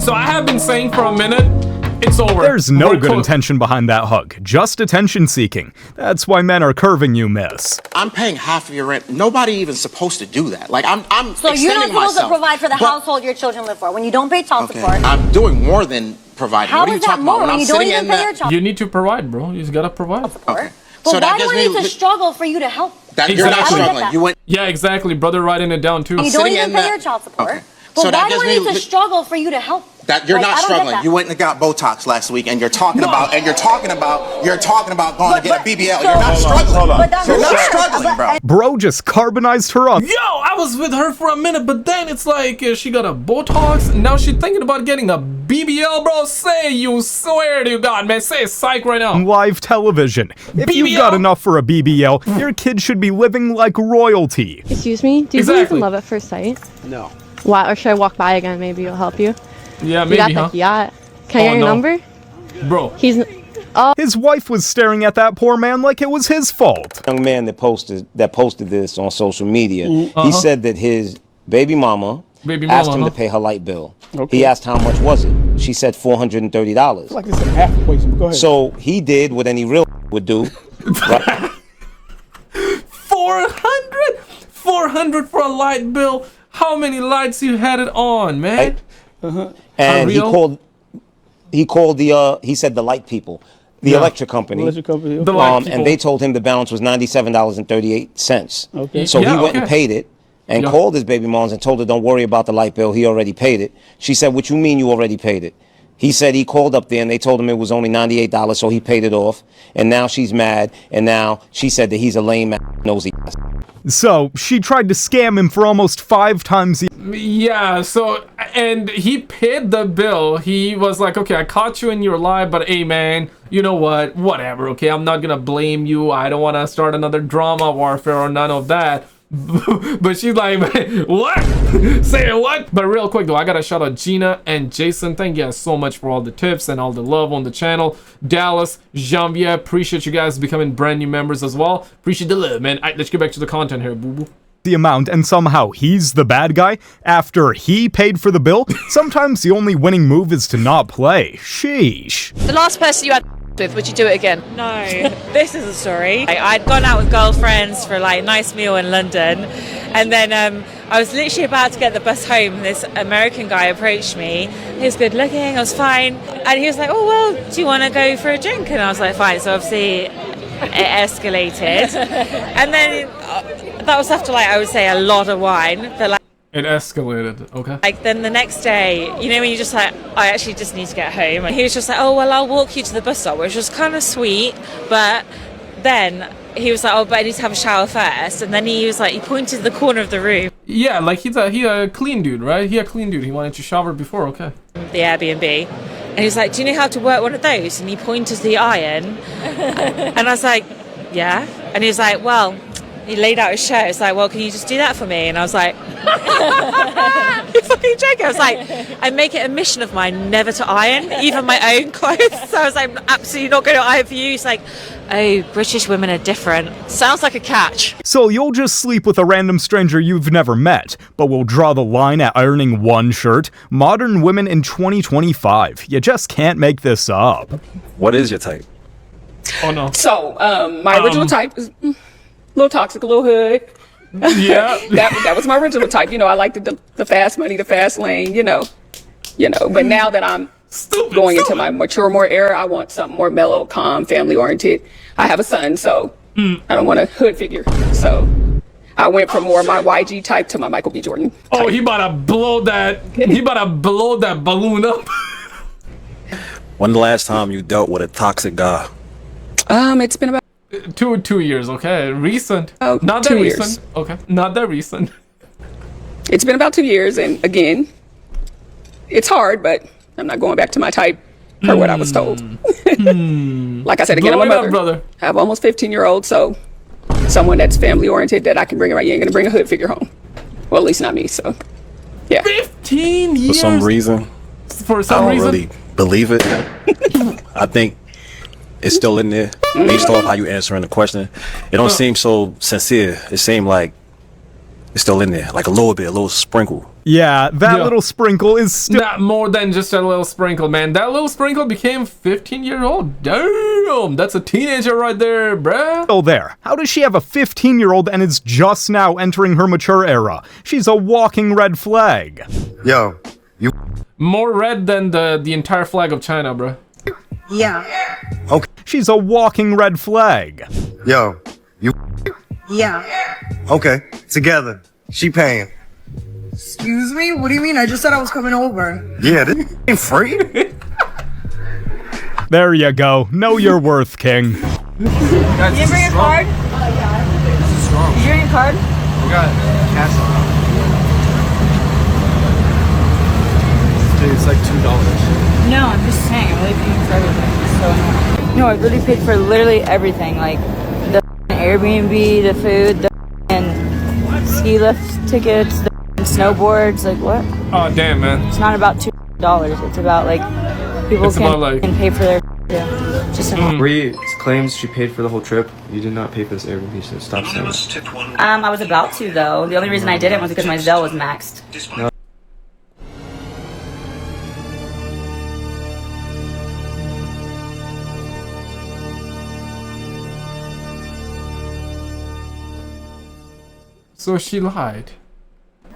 So I have been saying for a minute, it's over. There's no good intention behind that hug, just attention seeking. That's why men are curving you, miss. I'm paying half of your rent. Nobody even supposed to do that. Like I'm So you're not supposed to provide for the household your children live for when you don't pay child support. I'm doing more than providing. How What are you is that talking more about? when you don't even pay your child You need to provide, bro. You just gotta provide. support? Okay. But So why that do gives I me need to struggle for you to help? that Exactly. you're not I don't get struggling. that. You went. Yeah, exactly. Brother writing it down too. You don't sitting even in pay that- your child support. Okay. But So that why do gives I me need to struggle for you to help? That you're Like, not I don't get struggling. that. You went and got Botox last week, and you're talking about going to get a BBL. You're not struggling. But that's You're not weird. struggling, bro. Bro just carbonized her up. Yo, I was with her for a minute, but then it's like she got a Botox, and now she's thinking about getting a BBL, bro. Say you swear to God, man. Say psych right now. Live television. If BBL? you've got enough for a BBL, your kid should be living like royalty. Excuse me? Do you believe in love at first sight? No. Why? Or should I walk by again? Maybe it'll help you. Yeah, You maybe, got huh? that yacht. Can I get your number? Bro. He's. His wife was staring at that poor man like it was his fault. Young man that posted this on social media, he said that his baby mama asked him to pay her light bill. Okay. He asked how much was it. She said $430. Like it's an half equation. Go ahead. So he did what any real would do. Right? 400 for a light bill. How many lights you had it on, man? Right? And he called he said the light people, the electric company. Electric company. The light people. And they told him the balance was $97.38. Okay. So he went and paid it and called his baby moms and told her, don't worry about the light bill. He already paid it. She said, what you mean you already paid it? He said he called up there and they told him it was only $98, so he paid it off. And now she's mad. And now she said that he's a lame nosy. So she tried to scam him for almost 5 times. Yeah, so, and he paid the bill. He was like, okay, I caught you in your lie, but hey, man, you know what? Whatever, okay? I'm not gonna blame you. I don't want to start another drama warfare or none of that. But she's like, what? Say what? But real quick though, I gotta shout out Gina and Jason. Thank you guys so much for all the tips and all the love on the channel. Dallas, Janvier, appreciate you guys becoming brand new members as well. Appreciate the love, man. All right, let's get back to the content here, boo boo. The amount, and somehow he's the bad guy after he paid for the bill. Sometimes the only winning move is to not play. Sheesh. The last person you had with, would you do it again? No, this is a story. I'd gone out with girlfriends for like a nice meal in London, and then I was literally about to get the bus home, and this American guy approached me. He was good looking, I was fine, and he was like, oh well, do you want to go for a drink? And I was like, fine. So obviously it escalated, and then that was after, like, I would say a lot of wine, but like it escalated. Okay. Like then the next day, you know, when you just like, I actually just need to get home. And he was just like, oh, well, I'll walk you to the bus stop, which was kind of sweet. But then he was like, oh, but I need to have a shower first. And then he was like, he pointed to the corner of the room. Yeah, like he a clean dude, right? He a clean dude. He wanted to shower before, okay. The Airbnb. And he was like, do you know how to work one of those? And he pointed to the iron. And I was like, yeah. And he was like, well, he laid out his shirt. It's like, well, can you just do that for me? And I was like, you fucking joking. I was like, I make it a mission of mine never to iron, even my own clothes. So I was like, I'm absolutely not going to iron for you. He's like, oh, British women are different. Sounds like a catch. So you'll just sleep with a random stranger you've never met, but we'll draw the line at ironing one shirt. Modern women in 2025. You just can't make this up. What is your type? Oh no. So, my original type is a little toxic, a little hood. Yeah. that was my original type. You know, I like the fast money, the fast lane, you know. But now that I'm going into my more era, I want something more mellow, calm, family oriented. I have a son, so I don't want a hood figure. So I went from more of my YG type to my Michael B. Jordan type. Oh, he about to blow that. He about to blow that balloon up. When the last time you dealt with a toxic guy? It's been about 2 years, okay. Recent. Oh, not that 2 years. recent. Okay. Not that recent. It's been about 2 years, and again, it's hard, but I'm not going back to my type per what I was told. Like I said, again, I'm a mother. Brother. I have almost 15-year-old, so someone that's family oriented that I can bring around. You ain't gonna bring a hood figure home. Well, at least not me. So, yeah. 15 years. For some reason, For some I don't reason. really believe it. I think it's still in there based off how you answering the question. It don't seem so sincere. It seemed like It's still in there, like a little bit, a little sprinkle. Yeah, that little sprinkle is still... Not more than just a little sprinkle, man. That little sprinkle became 15-year-old. Damn, that's a teenager right there, bruh. Oh, there. How does she have a 15-year-old and is just now entering her mature era? She's a walking red flag. Yo, you... More red than the entire flag of China, bruh. Yeah. Okay. She's a walking red flag. Yo, you... Yeah. Okay, together. She paying. Excuse me? What do you mean? I just said I was coming over. Yeah, this ain't free. There you go. Know your worth, King. You didn't bring a card? Did you bring a card? We got cash on. Dude, it's like $2. No, I'm just saying, I'm really paying for everything. It's so annoying. No, I really paid for literally everything. Like the Airbnb, the food, the ski lift tickets, the snowboards. Like what? Oh damn, man. It's not about $2. It's about like people can pay for their. Yeah. Just Bree claims she paid for the whole trip. You did not pay for this Airbnb, so stop saying it. I was about to though. The only reason I didn't was because my Zelle was maxed. No. So she lied.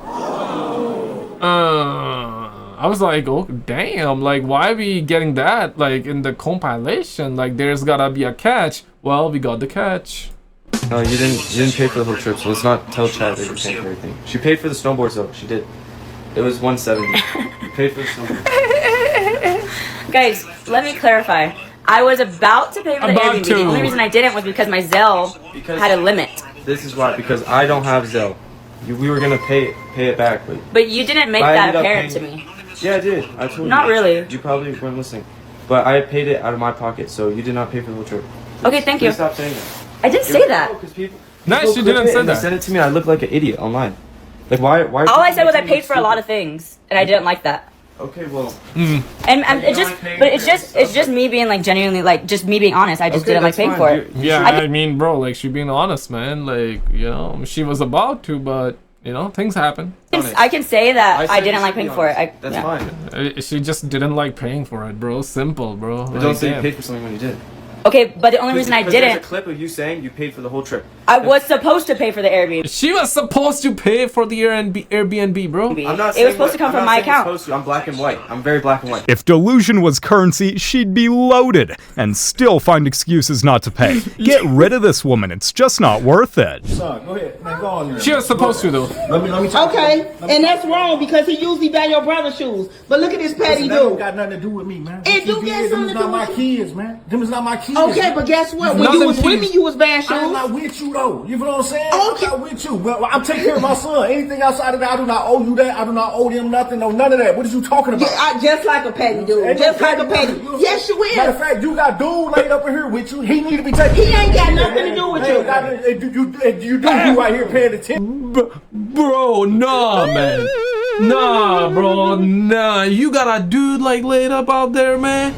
I was like, oh damn, like why are we getting that like in the compilation? Like there's gotta be a catch. Well, we got the catch. No, you didn't pay for the whole trip, so let's not tell Chad that you paid for everything. She paid for the snowboards though, she did. It was $170. You paid for the snowboards. Guys, let me clarify. I was about to pay for the Airbnb. The only reason I didn't was because my Zelle had a limit. This is why, because I don't have Zelle. We were gonna pay it back, but you didn't make that apparent to me. Yeah, I did. I told you. Not really. You probably weren't listening. But I paid it out of my pocket, so you did not pay for the whole trip. Okay, thank you. Please stop saying that. I didn't say that. Nice, you didn't say that. Send it to me. I look like an idiot online. Like why? All I said was I paid for a lot of things, and I didn't like that. Okay, well. And it's just me being like genuinely like just me being honest. I just didn't like paying for it. Yeah, I mean, bro, like she being honest, man. Like you know, she was about to, but you know, things happen. I can say that I didn't like paying for it. That's fine. She just didn't like paying for it, bro. Simple, bro. But don't say you paid for something when you did. Okay, but the only reason I didn't. There's a clip of you saying you paid for the whole trip. I was supposed to pay for the Airbnb. She was supposed to pay for the Airbnb, bro. I'm not it was supposed to come from my account. I'm black and white. I'm very black and white. If delusion was currency, she'd be loaded and still find excuses not to pay. Get rid of this woman. It's just not worth it. Son, go ahead. Man, go on there. She was supposed to, though. Let me talk. Okay, and that's wrong because he usually buy your brother's shoes. But look at this petty dude. That don't got nothing to do with me, man. It do get something to do with Them is not my kids, man. Them is not my kids. Okay, but guess what? When you was with me, you was buying shoes. I'm not with you though. You know what I'm saying? Okay. I'm not with you. Well, I'm taking care of my son. Anything outside of that, I do not owe you that. I do not owe them nothing. No, none of that. What are you talking about? Yeah, just like a petty dude. Just like a petty. Yes, you is. Matter of fact, you got dude laid up in here with you. He need to be taken. He ain't got nothing to do with you. You right here paying attention. Bro, nah, man. Nah, bro, nah. You got a dude like laid up out there, man.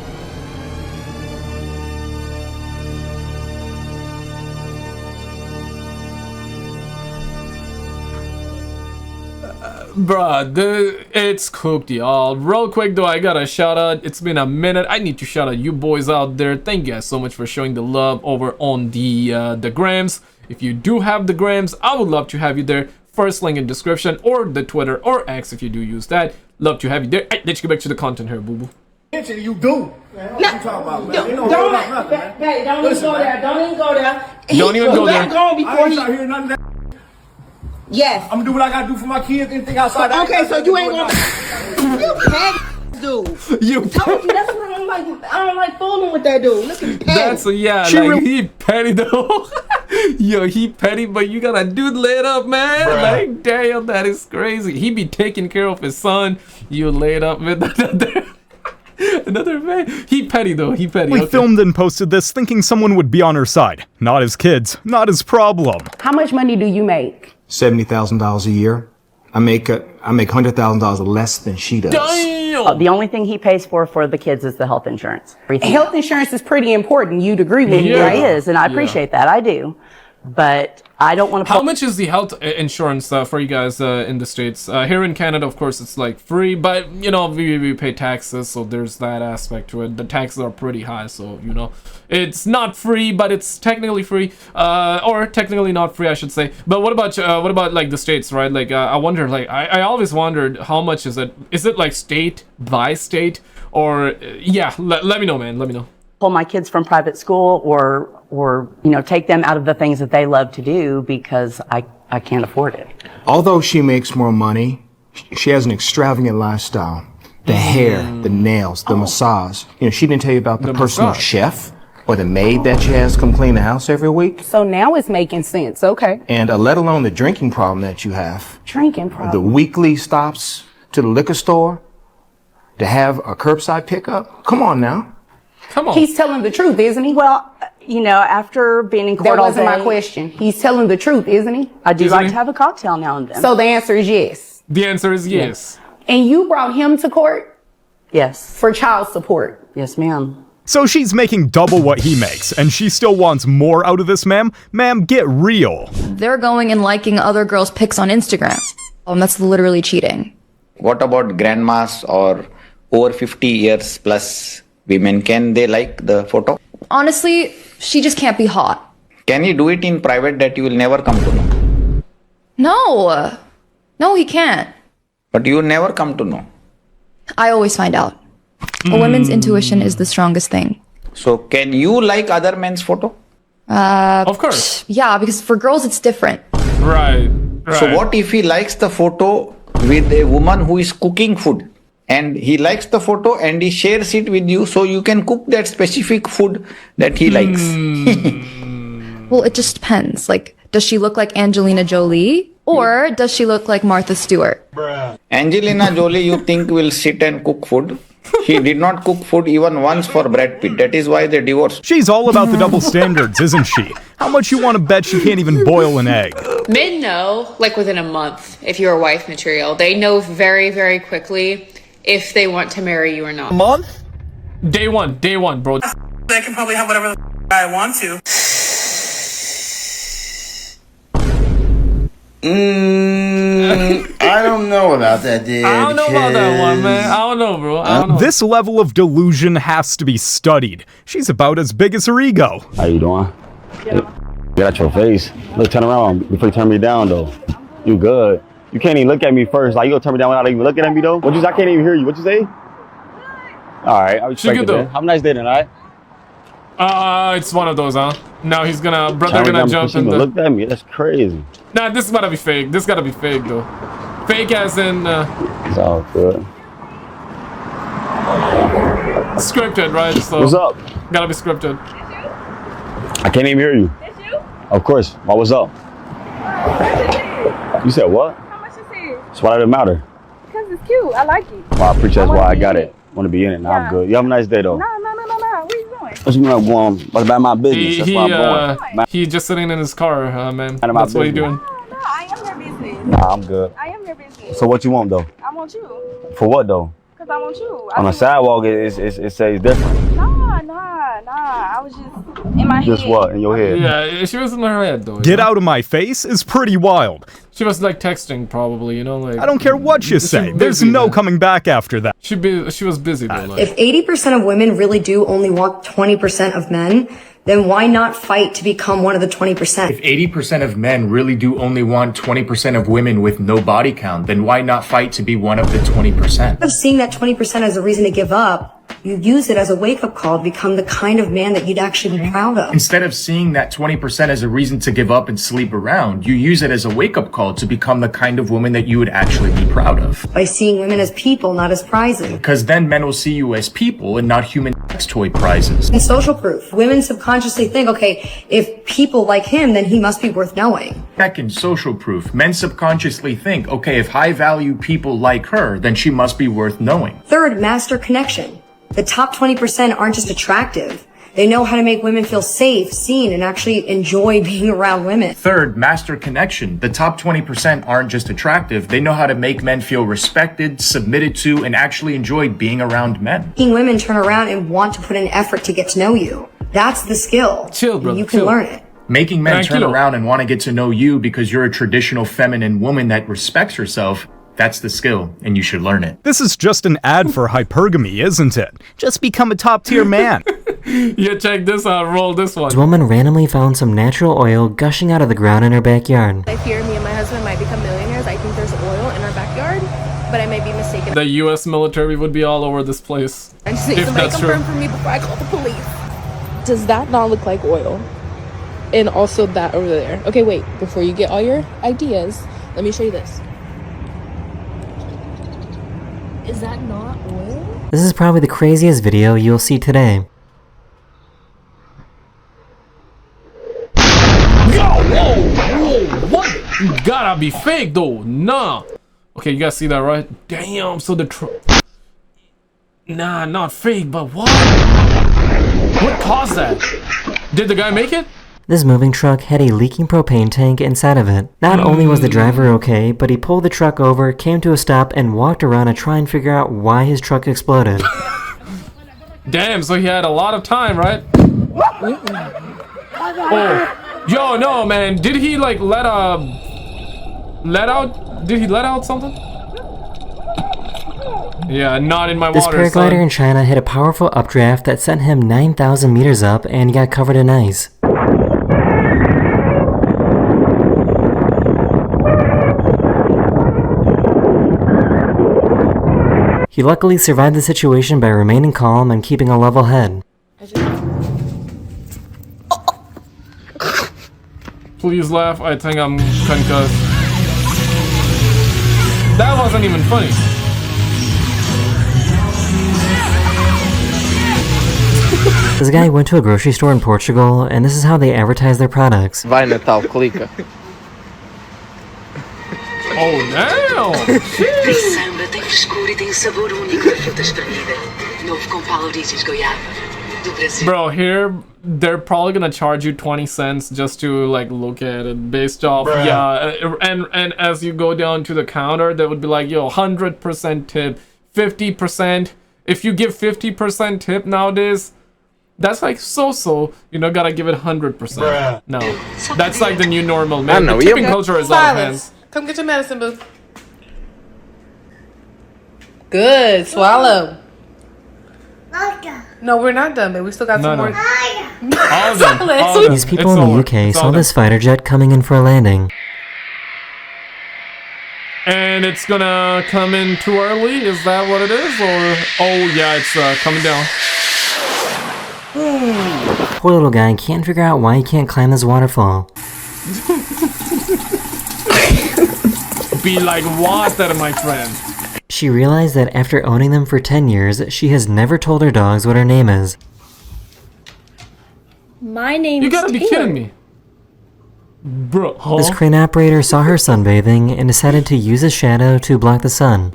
Bruh, it's cooked, y'all. Real quick though, I got a shout out. It's been a minute. I need to shout out you boys out there. Thank you guys so much for showing the love over on the grams. If you do have the grams, I would love to have you there. First link in description, or the Twitter or X if you do use that. Love to have you there. Right, let's get back to the content here, boo boo. You do. Man, what you talking about, man? Don't even go there. Don't even go there. Don't even go there. Gone before I ain't trying to hear none of that. Yes. I'm gonna do what I gotta do for my kids. Anything outside. Okay, so you ain't gonna. You petty dude. You told you that's what I don't like. I don't like fooling with that dude. Look at petty. That's like he petty though. Yo, he petty, but you got a dude laid up, man. Bruh. Like damn, that is crazy. He be taking care of his son. You laid up with another man. He petty though. He petty. We filmed and posted this thinking someone would be on her side. Not his kids. Not his problem. How much money do you make? $70,000 a year. I make $100,000 less than she does. Damn. The only thing he pays for the kids is the health insurance. Health insurance is pretty important. You'd agree with me, it is, and I appreciate that. I do. but I don't want to. How much is the health insurance for you guys in the States? Here in Canada, of course, it's like free, but you know, we pay taxes, so there's that aspect to it. The taxes are pretty high, so you know, it's not free, but it's technically free, or technically not free, I should say. But what about like the States, right? Like I wonder, like I always wondered how much is it? Is it like state by state, or yeah? Let me know, man. Let me know. Pull my kids from private school or you know, take them out of the things that they love to do because I can't afford it. Although she makes more money, she has an extravagant lifestyle. The hair, the nails, the massage. You know, she didn't tell you about the personal chef or the maid that she has come clean the house every week. So now it's making sense. Okay. And let alone the drinking problem that you have. Drinking problem. The weekly stops to the liquor store to have a curbside pickup. Come on now. Come on. He's telling the truth, isn't he? Well, you know, after being in court all day. That wasn't my question. He's telling the truth, isn't he? I do like to have a cocktail now and then. So the answer is yes. The answer is yes. And you brought him to court? Yes. For child support? Yes, ma'am. So she's making double what he makes, and she still wants more out of this, ma'am? Ma'am, get real. They're going and liking other girls' pics on Instagram. That's literally cheating. What about grandmas or over 50 years plus women? Can they like the photo? Honestly, she just can't be hot. Can you do it in private that you will never come to know? No. No, he can't. But you will never come to know. I always find out. A woman's intuition is the strongest thing. So can you like other men's photo? Of course. Yeah, because for girls it's different. Right. So what if he likes the photo with a woman who is cooking food? And he likes the photo and he shares it with you so you can cook that specific food that he likes. Well, it just depends. Like, does she look like Angelina Jolie or does she look like Martha Stewart? Angelina Jolie, you think will sit and cook food? She did not cook food even once for Brad Pitt. That is why they divorced. She's all about the double standards, isn't she? How much you want to bet she can't even boil an egg? Men know, like within a month, if you're a wife material. They know very, very quickly if they want to marry you or not. Month? Day one, bro. They can probably have whatever I want to. I don't know about that, dude. I don't know about that one, man. I don't know, bro. I don't know. This level of delusion has to be studied. She's about as big as her ego. How you doing? Get out your face. Look, turn around before you turn me down, though. You good. You can't even look at me first. Like, you gonna turn me down without even looking at me, though? I can't even hear you. What you say? All right, I respect it, man. Have a nice day tonight. It's one of those, huh? Now he's gonna, brother gonna jump in the... Look at me, that's crazy. Nah, this is gotta be fake. This gotta be fake, though. Fake as in, It's all good. Scripted, right? So what's up? Gotta be scripted. I can't even hear you. Did you? Of course. What's up? You said what? How much is it? So why does it matter? Because it's cute. I like it. Well, I appreciate that's why I got it. Want to be in it. Nah, I'm good. You have a nice day, though. No. Where you going? What's going? What about my business? That's where I'm going. He's just sitting in his car, man. That's what he's doing. No, I am your business. Nah, I'm good. I am your business. So what you want, though? I want you. For what, though? Because I want you. On the sidewalk, it says different. Nah. I was just in my head. Just what? In your head? Yeah, she was in her head, though. Get out of my face is pretty wild. She was like texting, probably, you know, like... I don't care what you say. There's no coming back after that. She was busy, though. Like. If 80% of women really do only want 20% of men, then why not fight to become one of the 20%? If 80% of men really do only want 20% of women with no body count, then why not fight to be one of the 20%? Instead of seeing that 20% as a reason to give up, you use it as a wake-up call to become the kind of man that you'd actually be proud of. Instead of seeing that 20% as a reason to give up and sleep around, you use it as a wake-up call to become the kind of woman that you would actually be proud of. By seeing women as people, not as prizes. Because then men will see you as people and not human sex toy prizes. And social proof. Women subconsciously think, okay, if people like him, then he must be worth knowing. Second, social proof. Men subconsciously think, okay, if high-value people like her, then she must be worth knowing. Third, master connection. The top 20% aren't just attractive. They know how to make women feel safe, seen, and actually enjoy being around women. Third, master connection. The top 20% aren't just attractive. They know how to make men feel respected, submitted to, and actually enjoy being around men. Making women turn around and want to put in effort to get to know you. That's the skill. Chill, brother. You can learn it. Making men turn around and want to get to know you because you're a traditional feminine woman that respects herself, that's the skill, and you should learn it. This is just an ad for hypergamy, isn't it? Just become a top-tier man. Yeah, check this out. Roll this one. This woman randomly found some natural oil gushing out of the ground in her backyard. I fear me and my husband might become millionaires. I think there's oil in our backyard, but I may be mistaken. The U.S. military would be all over this place. I just need somebody to confirm for me before I call the police. Does that not look like oil? And also that over there. Okay, wait. Before you get all your ideas, let me show you this. Is that not oil? This is probably the craziest video you'll see today. Whoa, what? You gotta be fake though. Nah. Okay, you guys see that, right? Damn, so nah, not fake, but what? What caused that? Did the guy make it? This moving truck had a leaking propane tank inside of it. Not only was the driver okay, but he pulled the truck over, came to a stop, and walked around to try and figure out why his truck exploded. Damn, so he had a lot of time, right? Oh. Yo, no, man. Did he like let out? Did he let out something? Yeah, not in my this water. This paraglider in China hit a powerful updraft that sent him 9,000 meters up and he got covered in ice. He luckily survived the situation by remaining calm and keeping a level head. Please laugh, I think I'm concussed. That wasn't even funny. This guy went to a grocery store in Portugal, and this is how they advertise their products. Vai Natal, clica. Oh, damn! Samba tem frescura e tem sabor único de frutas espremidas. Novo com Paulices goiaba do Brasil. Bro, here they're probably gonna charge you 20 cents just to like look at it based off. Bruh. Yeah, and as you go down to the counter, that would be like, yo, 100% tip, 50%. If you give 50% tip nowadays, that's like so. You know, gotta give it 100%. Bruh. No, that's like the new normal, man. The tipping culture is out of hands. Come get your medicine, boo. Good. Swallow. No, we're not done, but we still got some more. All done. These people in the UK saw this fighter jet coming in for a landing. And it's gonna come in too early? Is that what it is? Or oh yeah, it's coming down. Poor little guy can't figure out why he can't climb this waterfall. Be like water, my friend. She realized that after owning them for 10 years, she has never told her dogs what her name is. My name is You gotta be kidding me. Bro, huh? This crane operator saw her sunbathing and decided to use his shadow to block the sun.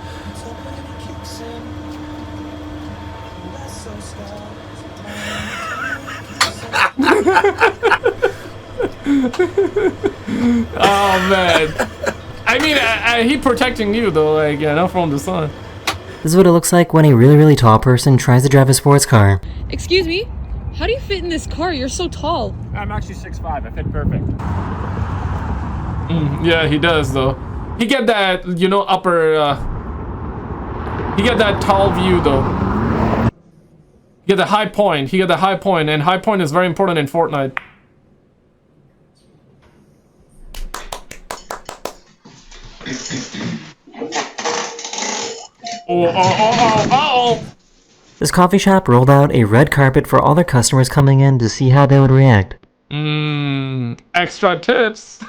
Oh man. I mean, he protecting you though, like, yeah, not from the sun. This is what it looks like when a really tall person tries to drive a sports car. Excuse me? How do you fit in this car? You're so tall. I'm actually 6'5". I fit perfect. Yeah, he does though. He get that, you know, upper. He get that tall view though. He get the high point. He get the high point, and high point is very important in Fortnite. Oh. This coffee shop rolled out a red carpet for all their customers coming in to see how they would react. Extra tips.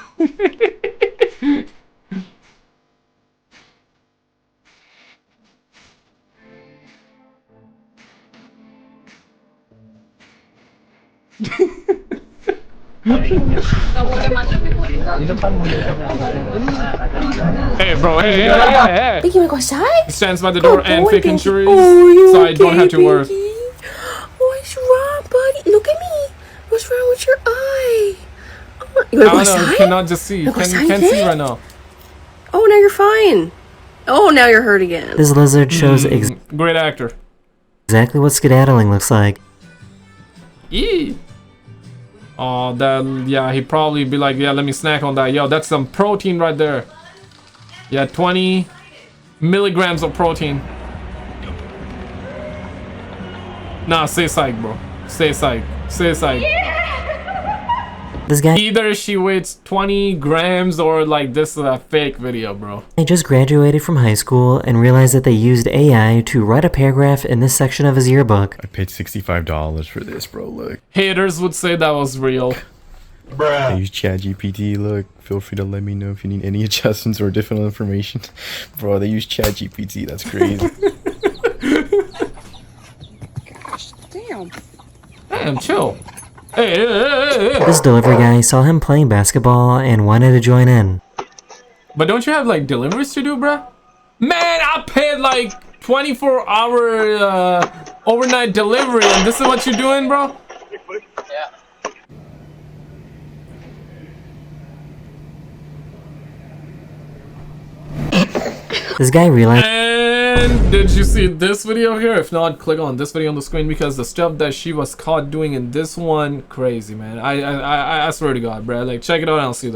Hey, bro, hey. Vicky, me go outside? He stands by the door and fake injuries, Oh, so I don't have to worry. What's wrong, buddy? Look at me. What's wrong with your eye? Oh, you I wanna go don't know, outside? you cannot just see. You can't see right now. Oh, now you're fine. Oh, now you're hurt again. This lizard shows Great actor. exactly what skedaddling looks like. Eee. Oh, then yeah, he'd probably be like, yeah, let me snack on that. Yo, that's some protein right there. Yeah, 20 milligrams of protein. Nah, stay psych, bro. Stay psych. Stay psych. This guy Either she weighs 20 grams or like this is a fake video, bro. just graduated from high school and realized that they used AI to write a paragraph in this section of his yearbook. I paid $65 for this, bro. Look. Haters would say that was real. I use ChatGPT. Look, feel free to let me know if you need any adjustments or additional information. Bro, they use ChatGPT. That's crazy. Damn, chill. Hey. This delivery guy saw him playing basketball and wanted to join in. But don't you have like deliveries to do, bruh? Man, I paid like 24-hour overnight delivery, and this is what you're doing, bro? This guy realized. And did you see this video here? If not, click on this video on the screen, because the stuff that she was caught doing in this one, crazy, man. I swear to God, bro. Like, check it out and I'll see that.